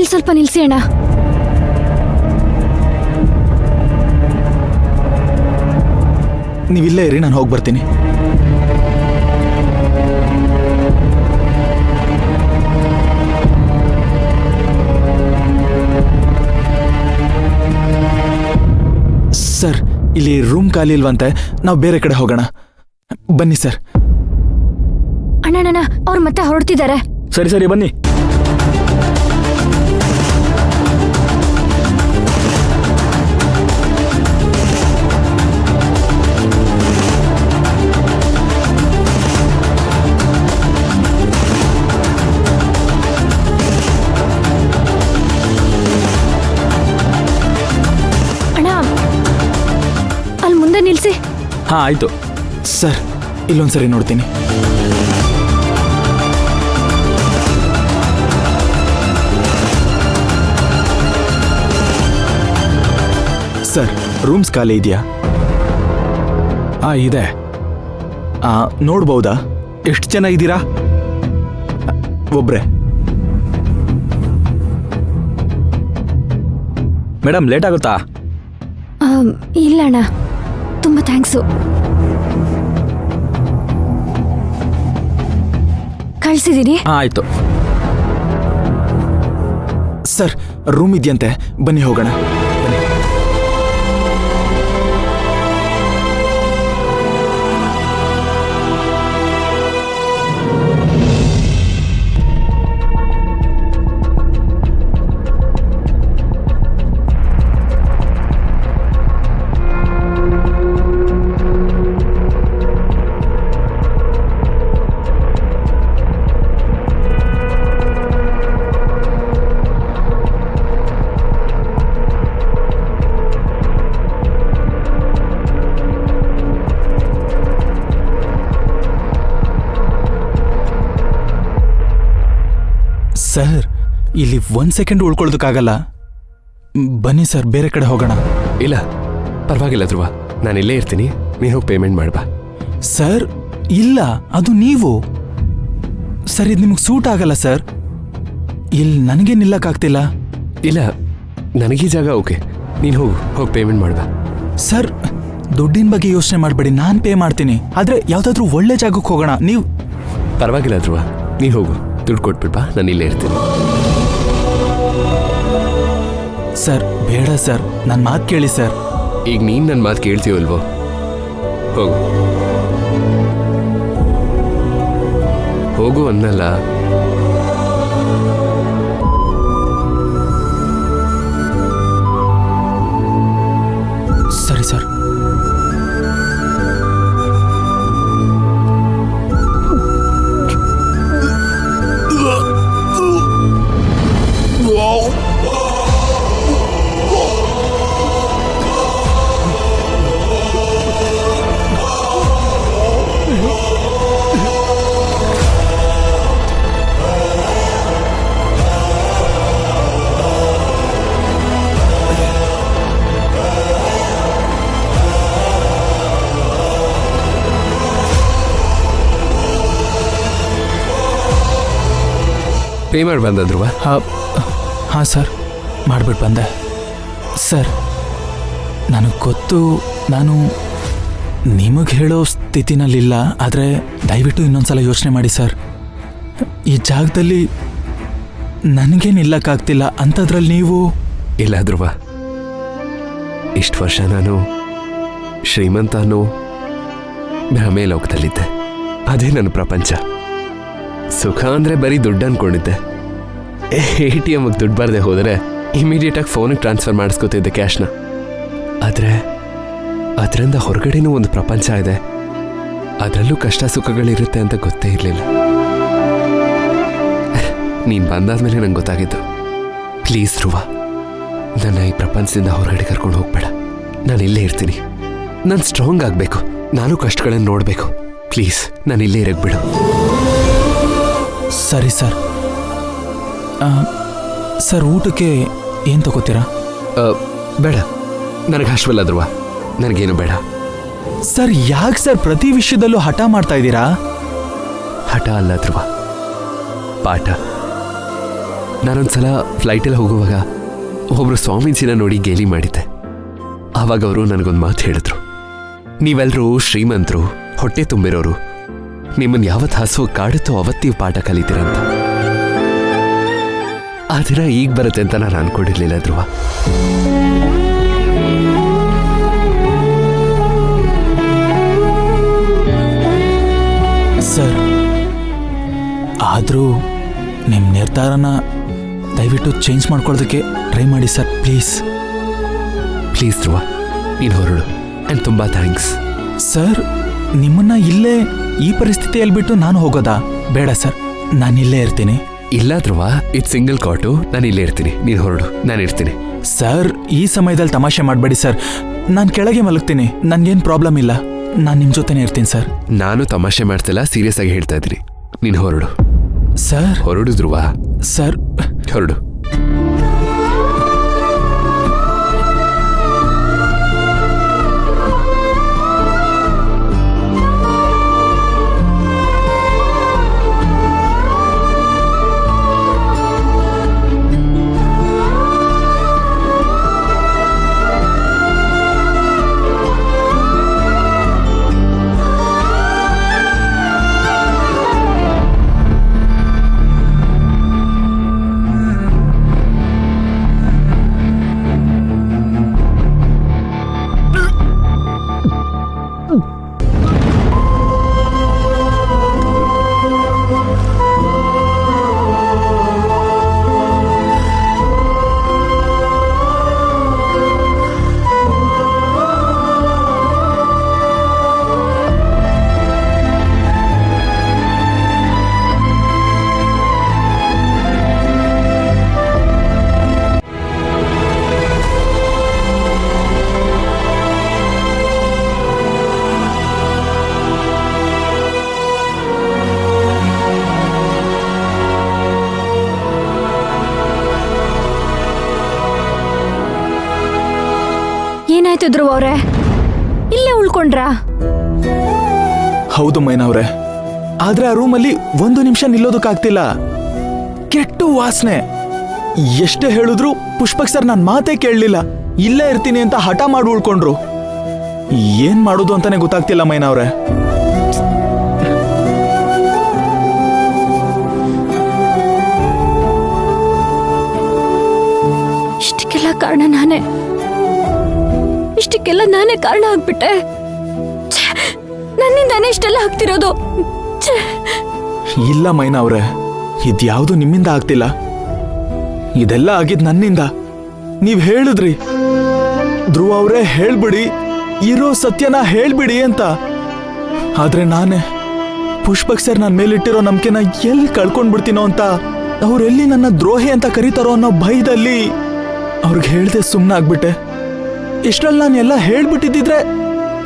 ಇಲ್ಲಿ ಸ್ವಲ್ಪ ನಿಲ್ಸಿ ಅಣ್ಣ. ನೀವಿಲ್ಲೇ ಇರಿ, ನಾನು ಹೋಗಿ ಬರ್ತೀನಿ. ಸರ್, ಇಲ್ಲಿ ರೂಮ್ ಖಾಲಿ ಇಲ್ವಂತೆ, ನಾವು ಬೇರೆ ಕಡೆ ಹೋಗೋಣ. ಬನ್ನಿ ಸರ್. ಅಣ್ಣ ಅವ್ರು ಮತ್ತೆ ಹೊರಡ್ತಿದ್ದಾರೆ. ಸರಿ ಸರಿ ಬನ್ನಿ. ಅಣ್ಣ ಅಲ್ಲಿ ಮುಂದೆ ನಿಲ್ಸಿ. ಹಾ ಆಯ್ತು. ಸರ್, ಇಲ್ಲೊಂದ್ಸರಿ ನೋಡ್ತೀನಿ. ಸರ್, ರೂಮ್ಸ್ ಖಾಲಿ ಇದೆಯಾ? ಇದೆ. ನೋಡ್ಬಹುದಾ? ಎಷ್ಟು ಜನ ಇದ್ದೀರಾ? ಒಬ್ರೆ. ಮೇಡಮ್ ಲೇಟ್ ಆಗುತ್ತಾ? ಇಲ್ಲ ಅಣ್ಣ, ತುಂಬ ಥ್ಯಾಂಕ್ಸು. ಕಳಿಸಿದ್ದೀನಿ. ಆಯ್ತು. ಸರ್, ರೂಮ್ ಇದೆಯಂತೆ, ಬನ್ನಿ ಹೋಗೋಣ. ಬನ್ನಿ. ಸರ್, ಇಲ್ಲಿ 1 ಸೆಕೆಂಡ್ ಉಳ್ಕೊಳ್ಳೋದಕ್ಕಾಗಲ್ಲ. ಬನ್ನಿ ಸರ್, ಬೇರೆ ಕಡೆ ಹೋಗೋಣ. ಇಲ್ಲ ಪರವಾಗಿಲ್ಲ ಧ್ರುವ, ನಾನು ಇಲ್ಲೇ ಇರ್ತೀನಿ, ನೀನು ಹೋಗಿ ಪೇಮೆಂಟ್ ಮಾಡ್ಬಾ. ಸರ್, ಇಲ್ಲ, ಅದು ನೀವು. ಸರ್, ಇದು ನಿಮ್ಗೆ ಸೂಟ್ ಆಗಲ್ಲ ಸರ್. ಇಲ್ಲಿ ನನಗೆ ನಿಲ್ಲಕ್ಕಾಗ್ತಿಲ್ಲ. ಇಲ್ಲ, ನನಗೀ ಜಾಗ ಓಕೆ, ನೀನು ಹೋಗಿ ಪೇಮೆಂಟ್ ಮಾಡ್ಬಾ. ಸರ್, ದುಡ್ಡಿನ ಬಗ್ಗೆ ಯೋಚನೆ ಮಾಡಬೇಡಿ, ನಾನು ಪೇ ಮಾಡ್ತೀನಿ. ಆದರೆ ಯಾವುದಾದ್ರೂ ಒಳ್ಳೆ ಜಾಗಕ್ಕೆ ಹೋಗೋಣ. ನೀವು ಪರವಾಗಿಲ್ಲ ಧ್ರುವ, ನೀನು ಹೋಗು, ದುಡ್ಡು ಕೊಟ್ಬಿಡ್ಬಾ, ನಾನು ಇಲ್ಲೇ ಇರ್ತೀನಿ. ಸರ್, ಬೇಡ ಸರ್, ನನ್ನ ಮಾತು ಕೇಳಿ ಸರ್. ಈಗ ನೀನು ನನ್ನ ಮಾತು ಕೇಳ್ತೀವಲ್ವೋ? ಹೋಗು ಹೋಗು ಅನ್ನಲ್ಲ. ಸರಿ ಸರ್. ಪೇ ಮಾಡಿ ಬಂದ ಧ್ರುವ? ಹಾಂ ಸರ್, ಮಾಡಿಬಿಟ್ಟು ಬಂದೆ. ಸರ್, ನನಗೆ ಗೊತ್ತು, ನಾನು ನಿಮಗೆ ಹೇಳೋ ಸ್ಥಿತಿನಲ್ಲಿಲ್ಲ. ಆದರೆ ದಯವಿಟ್ಟು ಇನ್ನೊಂದ್ಸಲ ಯೋಚನೆ ಮಾಡಿ ಸರ್. ಈ ಜಾಗದಲ್ಲಿ ನನಗೆ ನಿಲ್ಲಕ್ಕಾಗ್ತಿಲ್ಲ, ಅಂಥದ್ರಲ್ಲಿ ನೀವು. ಇಲ್ಲ ಧ್ರುವ, ಇಷ್ಟು ವರ್ಷ ನಾನು ಶ್ರೀಮಂತ ಅನ್ನೋ ಭ್ರಮೆ ಲೋಕದಲ್ಲಿದ್ದೆ. ಅದೇ ನನ್ನ ಪ್ರಪಂಚ. ಸುಖ ಅಂದರೆ ಬರೀ ದುಡ್ಡು ಅಂದ್ಕೊಂಡಿದ್ದೆ. ATMಗೆ ದುಡ್ಡು ಬರದೆ ಹೋದರೆ ಇಮಿಡಿಯೇಟಾಗಿ ಫೋನಿಗೆ ಟ್ರಾನ್ಸ್ಫರ್ ಮಾಡಿಸ್ಕೊತಿದ್ದೆ ಕ್ಯಾಶ್ನ. ಆದರೆ ಅದರಿಂದ ಹೊರಗಡೆನೂ ಒಂದು ಪ್ರಪಂಚ ಇದೆ, ಅದರಲ್ಲೂ ಕಷ್ಟ ಸುಖಗಳಿರುತ್ತೆ ಅಂತ ಗೊತ್ತೇ ಇರಲಿಲ್ಲ. ನೀನು ಬಂದಾದ್ಮೇಲೆ ನಂಗೆ ಗೊತ್ತಾಗಿದ್ದು. ಪ್ಲೀಸ್ ಧ್ರುವ, ನನ್ನ ಈ ಪ್ರಪಂಚದಿಂದ ಹೊರಗಡೆ ಕರ್ಕೊಂಡು ಹೋಗ್ಬೇಡ. ನಾನು ಇಲ್ಲೇ ಇರ್ತೀನಿ. ನಾನು ಸ್ಟ್ರಾಂಗ್ ಆಗಬೇಕು, ನಾನು ಕಷ್ಟಗಳನ್ನು ನೋಡಬೇಕು. ಪ್ಲೀಸ್ ನಾನು ಇಲ್ಲೇ ಇರಕ್ಕೆ ಬಿಡು. ಸರಿ ಸರ್. ಸರ್, ಊಟಕ್ಕೆ ಏನು ತಗೋತೀರಾ? ಬೇಡ, ನನಗೆ ಹಶ್ವಲ್ಲ ಧ್ರುವ, ನನಗೇನು ಬೇಡ. ಸರ್, ಯಾಕೆ ಸರ್ ಪ್ರತಿ ವಿಷಯದಲ್ಲೂ ಹಠ ಮಾಡ್ತಾ ಇದ್ದೀರಾ? ಹಠ ಅಲ್ಲ ಧ್ರುವ, ಪಾಠ. ನಾನೊಂದ್ಸಲ ಫ್ಲೈಟಲ್ಲಿ ಹೋಗುವಾಗ ಒಬ್ಬರು ಸ್ವಾಮೀಜಿನ ನೋಡಿ ಗೇಲಿ ಮಾಡಿದ್ದೆ. ಆವಾಗ ಅವರು ನನಗೊಂದು ಮಾತು ಹೇಳಿದ್ರು, ನೀವೆಲ್ಲರೂ ಶ್ರೀಮಂತರು, ಹೊಟ್ಟೆ ತುಂಬಿರೋರು, ನಿಮ್ಮನ್ನು ಯಾವತ್ತು ಹಸುವು ಕಾಡುತ್ತೋ ಅವತ್ತೀವ್ ಪಾಠ ಕಲಿತೀರಂತ. ಆ ದಿನ ಈಗ ಬರುತ್ತೆ ಅಂತ ನಾನು ಅನ್ಕೊಂಡಿರ್ಲಿಲ್ಲ ಧ್ರುವ. ಸರ್, ಆದರೂ ನಿಮ್ಮ ನಿರ್ಧಾರನ ದಯವಿಟ್ಟು ಚೇಂಜ್ ಮಾಡ್ಕೊಳ್ಳೋದಕ್ಕೆ ಟ್ರೈ ಮಾಡಿ ಸರ್, ಪ್ಲೀಸ್. ಪ್ಲೀಸ್ ಧ್ರುವ, ನೀನು ಹೊರಡು. ಆ್ಯಂಡ್ ತುಂಬ ಥ್ಯಾಂಕ್ಸ್. ಸರ್, ನಿಮ್ಮನ್ನ ಇಲ್ಲೇ ಈ ಪರಿಸ್ಥಿತಿಯಲ್ಲಿ ಬಿಟ್ಟು ನಾನು ಹೋಗೋದಾ? ಬೇಡ ಸರ್, ನಾನು ಇಲ್ಲೇ ಇರ್ತೀನಿ. ಇಲ್ಲ ಧ್ರುವ, ಇದು ಸಿಂಗಲ್ ಕಾಟು, ನಾನು ಇಲ್ಲೇ ಇರ್ತೀನಿ. ನೀನು ಹೊರಡು, ನಾನು ಇರ್ತೀನಿ. ಸರ್, ಈ ಸಮಯದಲ್ಲಿ ತಮಾಷೆ ಮಾಡಬೇಡಿ ಸರ್. ನಾನು ಕೆಳಗೆ ಮಲಗ್ತೀನಿ, ನನಗೇನು ಪ್ರಾಬ್ಲಮ್ ಇಲ್ಲ. ನಾನು ನಿಮ್ಮ ಜೊತೆನೇ ಇರ್ತೀನಿ ಸರ್. ನಾನು ತಮಾಷೆ ಮಾಡ್ತಿಲ್ಲ, ಸೀರಿಯಸ್ ಆಗಿ ಹೇಳ್ತಾ ಇದ್ದೀನಿ. ನೀನು ಹೊರಡು ಸರ್. ಹೊರಡು ಧ್ರುವ. ಸರ್, ಹೊರಡು. ಏನಾಯ್ತು ಧ್ರುವ ಅವ್ರೆ? ಇಲ್ಲೇ ಉಳ್ಕೊಂಡ್ರಾ? ಹೌದು ಮೈನವ್ರೆ, ಆದ್ರೆ ಆ ರೂಮಲ್ಲಿ 1 ನಿಮಿಷ ನಿಲ್ಲೋದಕ್ಕಾಗ್ತಿಲ್ಲ. ಕೆಟ್ಟು ವಾಸನೆ. ಎಷ್ಟೇ ಹೇಳಿದ್ರು ಪುಷ್ಪಕ್ ಸರ್ ನನ್ನ ಮಾತೇ ಕೇಳಲಿಲ್ಲ. ಇಲ್ಲೇ ಇರ್ತೀನಿ ಅಂತ ಹಠ ಮಾಡಿ ಉಳ್ಕೊಂಡ್ರು. ಏನ್ ಮಾಡೋದು ಅಂತಾನೆ ಗೊತ್ತಾಗ್ತಿಲ್ಲ ಮೈನವ್ರೆ. ಇಷ್ಟಕ್ಕೆಲ್ಲ ಕಾರಣ ನಾನೇ. ಇಷ್ಟಕ್ಕೆಲ್ಲ ನಾನೇ ಕಾರಣ ಆಗ್ಬಿಟ್ಟೆ. ನನ್ನಿಂದಾನೇ ಇಷ್ಟೆಲ್ಲ ಆಗ್ತಿರೋದು. ಇಲ್ಲ ಮೈನವ್ರೆ, ಇದ್ಯಾವುದು ನಿಮ್ಮಿಂದ ಆಗ್ತಿಲ್ಲ. ಇದೆಲ್ಲ ಆಗಿದ್ ನನ್ನಿಂದ. ನೀವ್ ಹೇಳಿದ್ರಿ, ಧ್ರುವ ಅವರೇ ಹೇಳ್ಬಿಡಿ, ಇರೋ ಸತ್ಯನ ಹೇಳ್ಬಿಡಿ ಅಂತ. ಆದ್ರೆ ನಾನೇ ಪುಷ್ಪಕ್ ಸರ್ ನನ್ನ ಮೇಲಿಟ್ಟಿರೋ ನಂಬಿಕೆನ ಎಲ್ಲಿ ಕಳ್ಕೊಂಡ್ಬಿಡ್ತೀನೋ ಅಂತ, ಅವ್ರೆಲ್ಲಿ ನನ್ನ ದ್ರೋಹಿ ಅಂತ ಕರೀತಾರೋ ಅನ್ನೋ ಭಯದಲ್ಲಿ ಅವ್ರಿಗೆ ಹೇಳ್ದೆ ಸುಮ್ಮನಾಗ್ಬಿಟ್ಟೆ. ಇಷ್ಟರಲ್ಲಿ ನಾನು ಎಲ್ಲ ಹೇಳ್ಬಿಟ್ಟಿದ್ದಿದ್ರೆ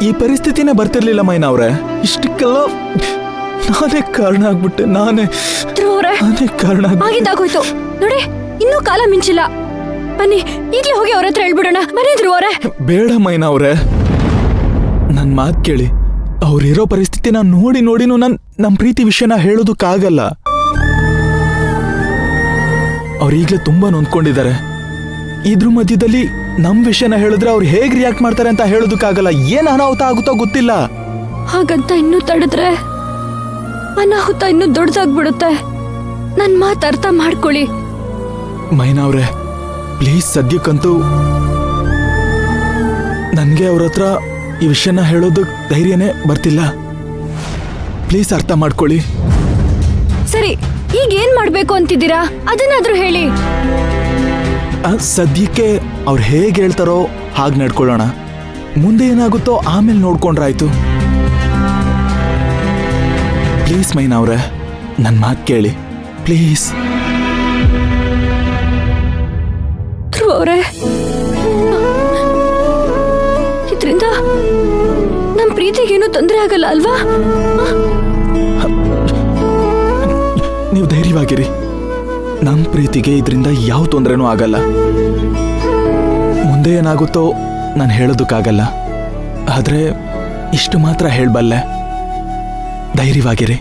ಈ ಪರಿಸ್ಥಿತಿನೇ ಬರ್ತಿರ್ಲಿಲ್ಲ ಮೈನವ್ರೆ. ಇಷ್ಟಕ್ಕೆಲ್ಲ ನಾನೇ ಕಾರಣ ಆಗ್ಬಿಟ್ಟೆ. ನಾನೇ ಕಾರಣ. ಆಗಿದ್ದಾಗೋಯ್ತು ನೋಡಿ, ಇನ್ನೂ ಕಾಲ ಮಿಂಚಿಲ್ಲ. ಬನ್ನಿ ಈಗಲೇ ಹೋಗಿ ಅವ್ರ ಹತ್ರ ಹೇಳ್ಬಿಡೋಣ. ಬನ್ನಿ ಧ್ರುವರೇ. ಬೇಡ ಮೈನವ್ರೆ, ನನ್ ಮಾತ್ ಕೇಳಿ. ಅವ್ರಿರೋ ಪರಿಸ್ಥಿತಿನ ನೋಡಿನೂ ನಮ್ ಪ್ರೀತಿ ವಿಷಯನ ಹೇಳೋದಕ್ಕಾಗಲ್ಲ. ಅವ್ರೀಗ್ಲೇ ತುಂಬಾ ನೊಂದ್ಕೊಂಡಿದ್ದಾರೆ. ಇದ್ರ ಮಧ್ಯದಲ್ಲಿ ನಮ್ ವಿಷಯನ ಹೇಳಿದ್ರೆ ಅವ್ರು ಹೇಗ್ ರಿಯಾಕ್ಟ್ ಮಾಡ್ತಾರೆ ಅಂತ ಹೇಳೋದಕ್ಕಾಗಲ್ಲ. ಏನ್ ಅನಾಹುತ ಆಗುತ್ತೋ ಗೊತ್ತಿಲ್ಲ. ಹಾಗಂತ ಇನ್ನೂ ತಡೆದ್ರೆ ಅನಾಹುತ ಇನ್ನೂ ದೊಡ್ಡದಾಗ್ಬಿಡುತ್ತೆ. ನನ್ ಮಾತು ಅರ್ಥ ಮಾಡ್ಕೊಳ್ಳಿ ಮೈನವ್ರೆ. ಪ್ಲೀಸ್, ಸದ್ಯಕ್ಕಂತೂ ನನ್ಗೆ ಅವ್ರ ಹತ್ರ ಈ ವಿಷಯನ ಹೇಳೋದಕ್ ಧೈರ್ಯನೇ ಬರ್ತಿಲ್ಲ. ಪ್ಲೀಸ್ ಅರ್ಥ ಮಾಡ್ಕೊಳ್ಳಿ. ಸರಿ, ಈಗ ಏನ್ ಮಾಡ್ಬೇಕು ಅಂತಿದ್ದೀರಾ ಅದನ್ನಾದ್ರೂ ಹೇಳಿ. ಸದ್ಯಕ್ಕೆ ಅವ್ರು ಹೇಗೆ ಹೇಳ್ತಾರೋ ಹಾಗೆ ನಡ್ಕೊಳ್ಳೋಣ. ಮುಂದೆ ಏನಾಗುತ್ತೋ ಆಮೇಲೆ ನೋಡ್ಕೊಂಡ್ರಾಯ್ತು. ಪ್ಲೀಸ್ ಮೈನವ್ರೆ, ನನ್ನ ಮಾತು ಕೇಳಿ ಪ್ಲೀಸ್. ಧ್ರುವ ಅವ್ರೆ, ಇದರಿಂದ ನಮ್ಮ ಪ್ರೀತಿಗೇನು ತೊಂದರೆ ಆಗಲ್ಲ ಅಲ್ವಾ? ನೀವು ಧೈರ್ಯವಾಗಿರಿ. ನಮ್ಮ ಪ್ರೀತಿಗೆ ಇದರಿಂದ ಯಾವ ತೊಂದರೆನೂ ಆಗಲ್ಲ. ಮುಂದೆ ಏನಾಗುತ್ತೋ ನಾನು ಹೇಳೋದಕ್ಕಾಗಲ್ಲ. ಆದ್ರೆ ಇಷ್ಟು ಮಾತ್ರ ಹೇಳಬಲ್ಲೆ, ಧೈರ್ಯವಾಗಿರಿ.